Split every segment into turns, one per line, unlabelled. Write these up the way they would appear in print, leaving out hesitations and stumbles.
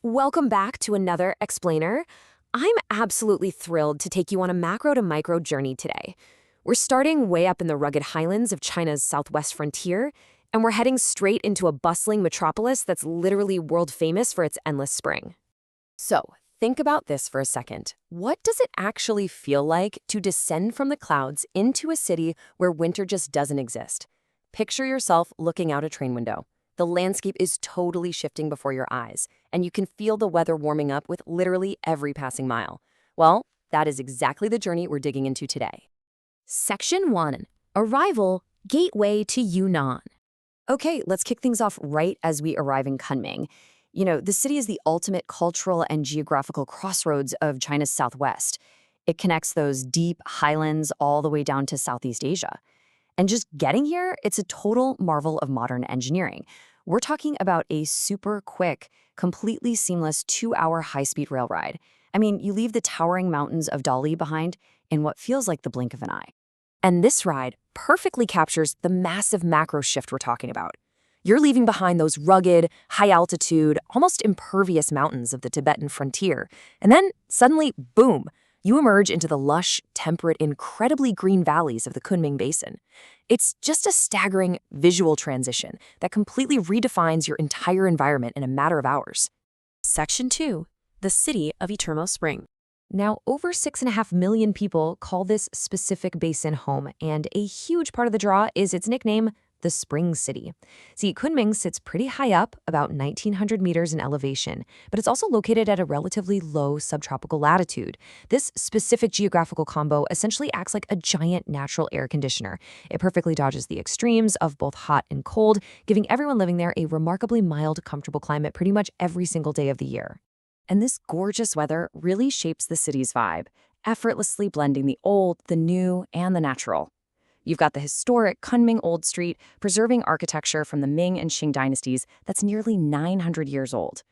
Welcome back to another Explainer. I'm absolutely thrilled to take you on a macro to micro journey today. We're starting way up in the rugged highlands of China's southwest frontier, and we're heading straight into a bustling metropolis that's literally world famous for its endless spring. So, think about this for a second. What does it actually feel like to descend from the clouds into a city where winter just doesn't exist? Picture yourself looking out a train window. The landscape is totally shifting before your eyes, and you can feel the weather warming up with literally every passing mile. Well, that is exactly the journey we're digging into today. Section 1. Arrival, Gateway to Yunnan. Okay, let's kick things off right as we arrive in Kunming. The city is the ultimate cultural and geographical crossroads of China's southwest. It connects those deep highlands all the way down to Southeast Asia. And just getting here, it's a total marvel of modern engineering. We're talking about a super quick, completely seamless 2-hour high-speed rail ride. I mean, you leave the towering mountains of Dali behind in what feels like the blink of an eye. And this ride perfectly captures the massive macro shift we're talking about. You're leaving behind those rugged, high-altitude, almost impervious mountains of the Tibetan frontier. And then, suddenly, boom, you emerge into the lush, temperate, incredibly green valleys of the Kunming Basin. It's just a staggering visual transition that completely redefines your entire environment in a matter of hours. Section 2. The City of Eternal Spring. Now, over 6.5 million people call this specific basin home, and a huge part of the draw is its nickname, the Spring City. See, Kunming sits pretty high up, about 1,900 meters in elevation, but it's also located at a relatively low subtropical latitude. This specific geographical combo essentially acts like a giant natural air conditioner. It perfectly dodges the extremes of both hot and cold, giving everyone living there a remarkably mild, comfortable climate pretty much every single day of the year. And this gorgeous weather really shapes the city's vibe, effortlessly blending the old, the new, and the natural. You've got the historic Kunming Old Street, preserving architecture from the Ming and Qing dynasties that's nearly 900 years old.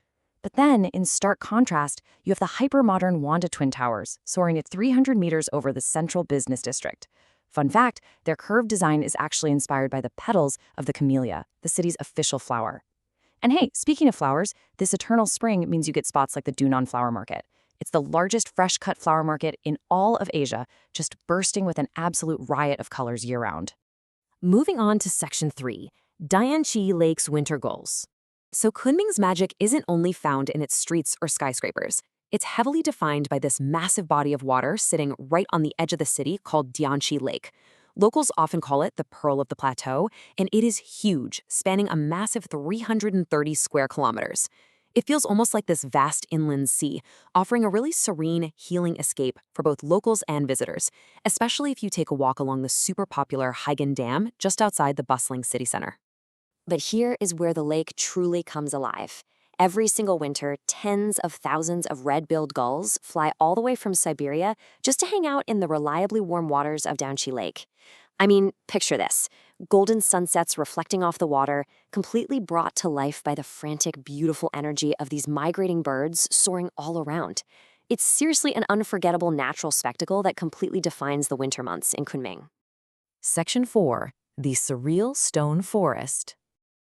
But then, in stark contrast, you have the hyper-modern Wanda Twin Towers, soaring at 300 meters over the central business district. Fun fact, their curved design is actually inspired by the petals of the camellia, the city's official flower. And hey, speaking of flowers, this eternal spring means you get spots like the Yunnan Flower Market. It's the largest fresh-cut flower market in all of Asia, just bursting with an absolute riot of colors year-round. Moving on to Section 3, Dianchi Lake's Winter Goals. So Kunming's magic isn't only found in its streets or skyscrapers. It's heavily defined by this massive body of water sitting right on the edge of the city called Dianchi Lake. Locals often call it the Pearl of the Plateau, and it is huge, spanning a massive 330 square kilometers. It feels almost like this vast inland sea, offering a really serene, healing escape for both locals and visitors, especially if you take a walk along the super popular Haigen Dam just outside the bustling city center. But here is where the lake truly comes alive. Every single winter, tens of thousands of red-billed gulls fly all the way from Siberia just to hang out in the reliably warm waters of Dianchi Lake. I mean, picture this. Golden sunsets reflecting off the water, completely brought to life by the frantic, beautiful energy of these migrating birds soaring all around. It's seriously an unforgettable natural spectacle that completely defines the winter months in Kunming. Section 4. The Surreal Stone Forest.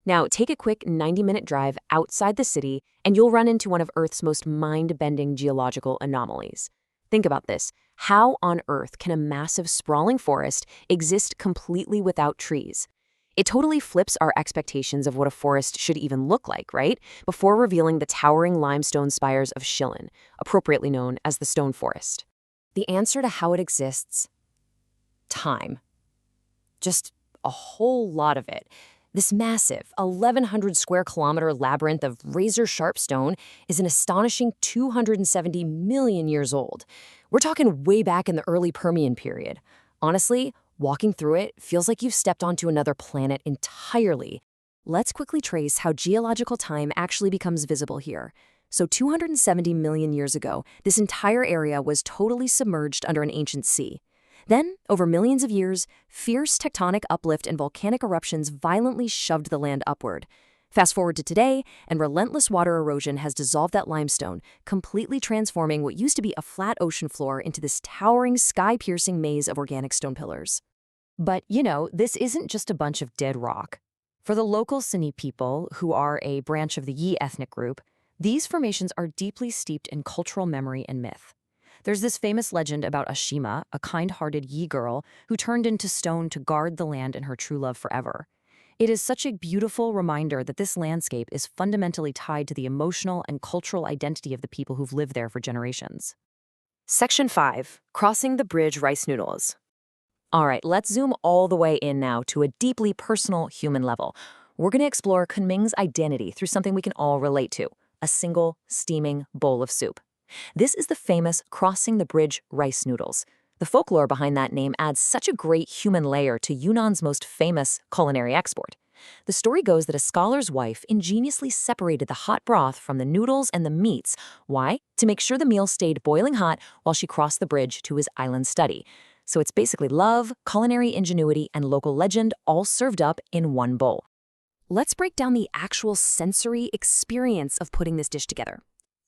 Now, take a quick 90-minute drive outside the city, and you'll run into one of Earth's most mind-bending geological anomalies. Think about this. How on earth can a massive, sprawling forest exist completely without trees? It totally flips our expectations of what a forest should even look like, right? Before revealing the towering limestone spires of Shillin, appropriately known as the Stone Forest. The answer to how it exists? Time. Just a whole lot of it. This massive, 1,100 square kilometer labyrinth of razor-sharp stone is an astonishing 270 million years old. We're talking way back in the early Permian period. Honestly, walking through it feels like you've stepped onto another planet entirely. Let's quickly trace how geological time actually becomes visible here. So 270 million years ago, this entire area was totally submerged under an ancient sea. Then, over millions of years, fierce tectonic uplift and volcanic eruptions violently shoved the land upward. Fast forward to today, and relentless water erosion has dissolved that limestone, completely transforming what used to be a flat ocean floor into this towering, sky-piercing maze of organic stone pillars. But, this isn't just a bunch of dead rock. For the local Sini people, who are a branch of the Yi ethnic group, These formations are deeply steeped in cultural memory and myth. There's this famous legend about Ashima, a kind-hearted Yi girl who turned into stone to guard the land and her true love forever. It is such a beautiful reminder that this landscape is fundamentally tied to the emotional and cultural identity of the people who've lived there for generations. Section 5. Crossing the Bridge Rice Noodles. All right, let's zoom all the way in now to a deeply personal human level. We're going to explore Kunming's identity through something we can all relate to, a single steaming bowl of soup. This is the famous Crossing the Bridge rice noodles. The folklore behind that name adds such a great human layer to Yunnan's most famous culinary export. The story goes that a scholar's wife ingeniously separated the hot broth from the noodles and the meats. Why? To make sure the meal stayed boiling hot while she crossed the bridge to his island study. So it's basically love, culinary ingenuity, and local legend all served up in one bowl. Let's break down the actual sensory experience of putting this dish together.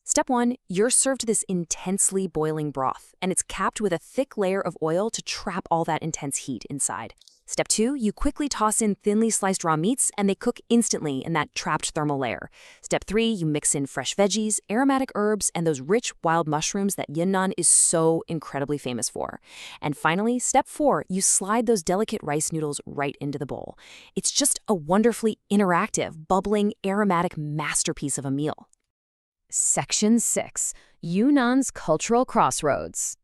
Step 1, you're served this intensely boiling broth, and it's capped with a thick layer of oil to trap all that intense heat inside. Step 2, you quickly toss in thinly sliced raw meats, and they cook instantly in that trapped thermal layer. Step 3, you mix in fresh veggies, aromatic herbs, and those rich wild mushrooms that Yunnan is so incredibly famous for. And finally, Step 4, you slide those delicate rice noodles right into the bowl. It's just a wonderfully interactive, bubbling, aromatic masterpiece of a meal. Section 6. Yunnan's Cultural Crossroads.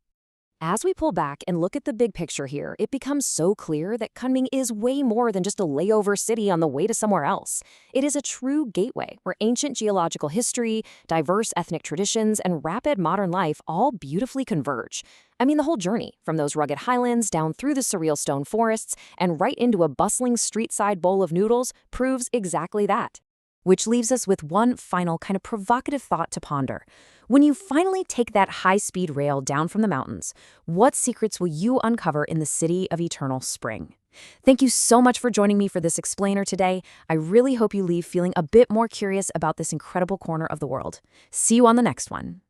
As we pull back and look at the big picture here, it becomes so clear that Kunming is way more than just a layover city on the way to somewhere else. It is a true gateway where ancient geological history, diverse ethnic traditions, and rapid modern life all beautifully converge. I mean, the whole journey, from those rugged highlands down through the surreal stone forests and right into a bustling street-side bowl of noodles, proves exactly that. Which leaves us with one final kind of provocative thought to ponder. When you finally take that high-speed rail down from the mountains, what secrets will you uncover in the city of eternal spring? Thank you so much for joining me for this explainer today. I really hope you leave feeling a bit more curious about this incredible corner of the world. See you on the next one.